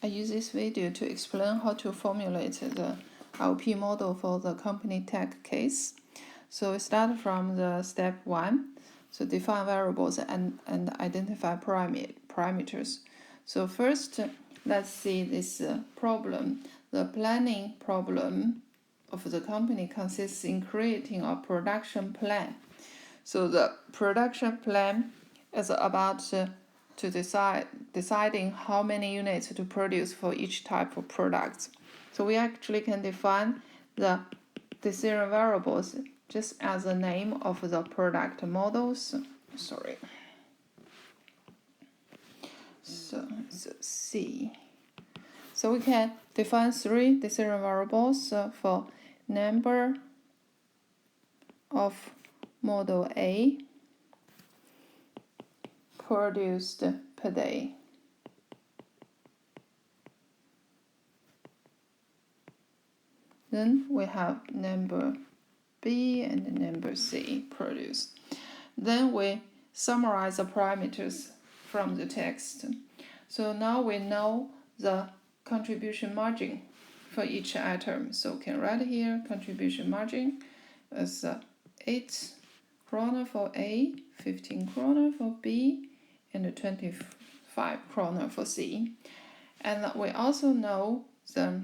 I use this video to explain how to formulate the LP model for the company tech case. So we start from the step 1. So define variables and identify parameters. So first, let's see this problem. The planning problem of the company consists in creating a production plan. So the production plan is about to deciding how many units to produce for each type of products. So we actually can define the decision variables just as the name of the product models. So C. So we can define 3 decision variables for number of model A produced per day. Then we have number B and number C produced. Then we summarize the parameters from the text. So now we know the contribution margin for each item. So we can write here contribution margin as 8 kroner for A, 15 kroner for B, and 25 kroner for C. And we also know the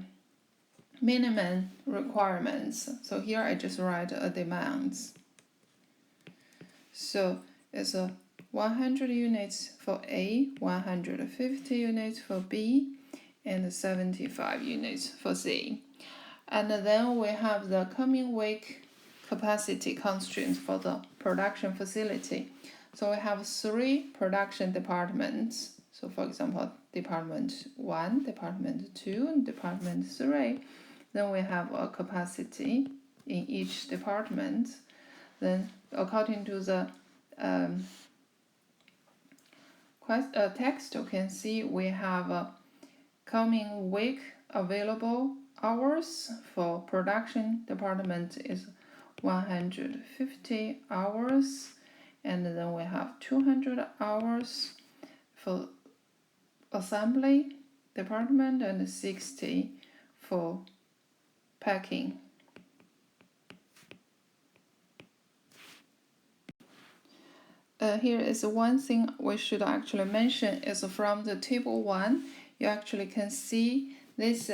minimum requirements. So here I just write a demands. So it's 100 units for A, 150 units for B, and 75 units for C. And then we have the coming week capacity constraints for the production facility. So we have 3 production departments. So for example, department 1, department 2, and department 3. Then we have a capacity in each department. Then according to the text, you can see we have a coming week available hours for production department is 150 hours, and then we have 200 hours for assembly department and 60 for packing. Here is one thing we should actually mention is from the table 1, you actually can see this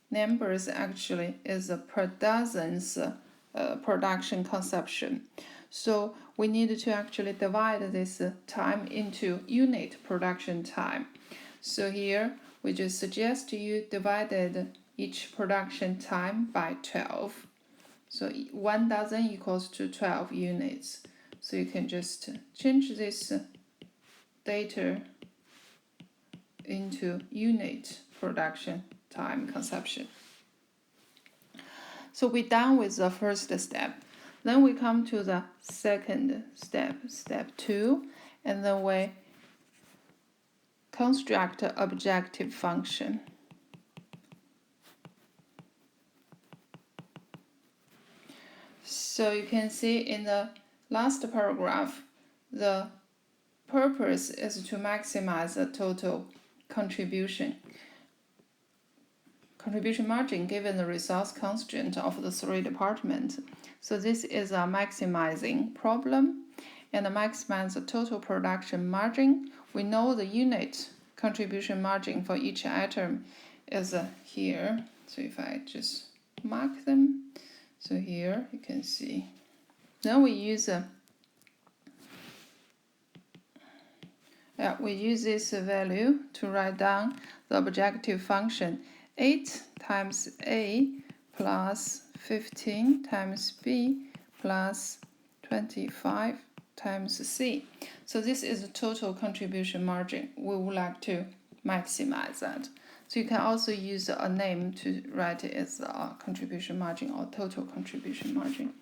numbers actually is per dozens production consumption. So we need to actually divide this time into unit production time. So here we just suggest you divided each production time by 12. So 1 dozen equals to 12 units. So you can just change this data into unit production time consumption. So we're done with the first step. Then we come to the second step, step 2, and then we construct an objective function. So you can see in the last paragraph, the purpose is to maximize the total contribution margin given the resource constraint of the 3 departments. So this is a maximizing problem, and to maximize the total production margin, we know the unit contribution margin for each item is here. So if I just mark them, so here you can see. Then we use this value to write down the objective function 8 times A plus 15 times B plus 25 times C. So this is the total contribution margin. We would like to maximize that. So you can also use a name to write it as a contribution margin or total contribution margin.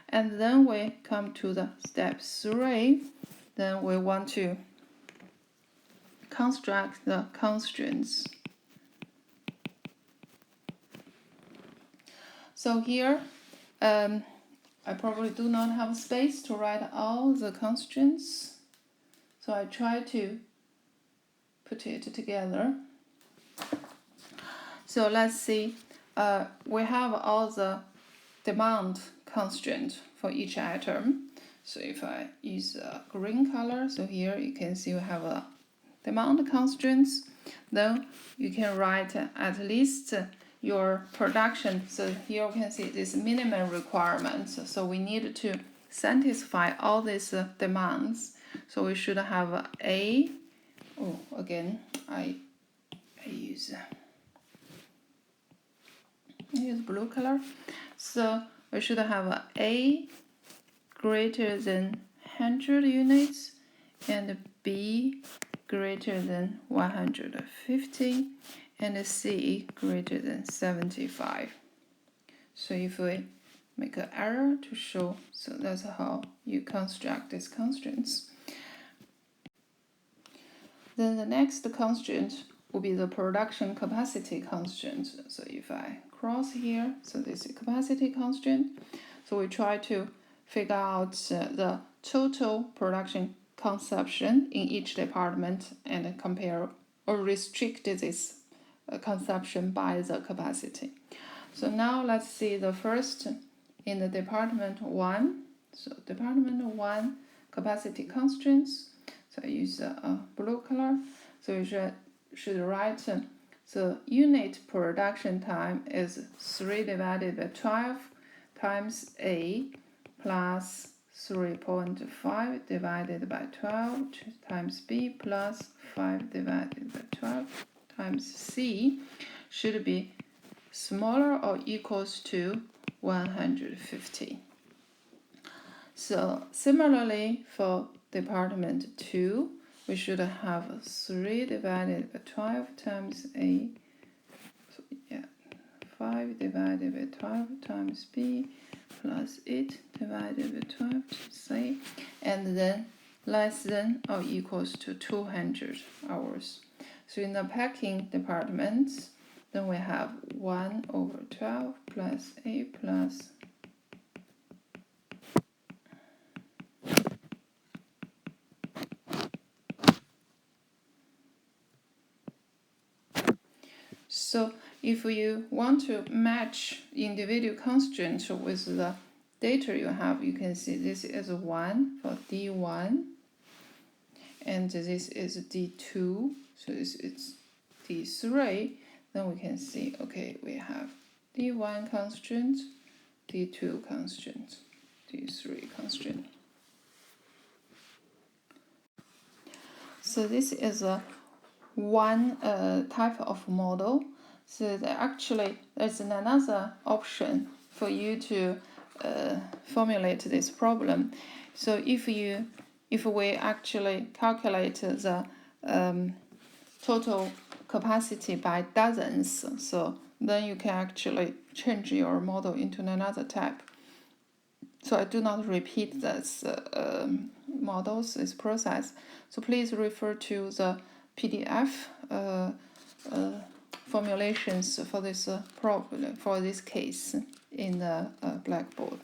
And then we come to the step 3. Then we want to construct the constraints. So here, I probably do not have space to write all the constraints. So I try to put it together. So let's see, we have all the demand constraint for each item. So if I use a green color, so here you can see we have a demand constraints. Then you can write at least your production. So here you can see this minimum requirements. So we need to satisfy all these demands. So we should have a, oh, again, I use blue color. So we should have a greater than 100 units and b greater than 150 and c greater than 75. So if we make an error to show, so that's how you construct these constraints. Then the next constraint will be the production capacity constraint. So if I cross here, so this is capacity constraint. So we try to figure out the total production consumption in each department and compare or restrict this consumption by the capacity. So now let's see the first in the department 1. So department 1 capacity constraints. So I use a blue color. So you should write the unit production time is 3 divided by 12 times A plus 3.5 divided by 12 times B plus 5 divided by 12 times C should be smaller or equals to 150. So similarly for department 2, we should have 3 divided by 12 times A, so yeah, 5 divided by 12 times B plus 8 divided by 12 to C, and then less than or equals to 200 hours. So in the packing department, then we have 1 over 12 plus A plus So if you want to match individual constraints with the data you have, you can see this is 1 for D1 and this is D2, so this is D3. Then we can see, okay, we have D1 constraint, D2 constraint, D3 constraint. So this is a one type of model. So there's another option for you to formulate this problem. So if we actually calculate the total capacity by dozens, so then you can actually change your model into another type. So I do not repeat this this process. So please refer to the PDF formulations for this problem, for this case in the Blackboard.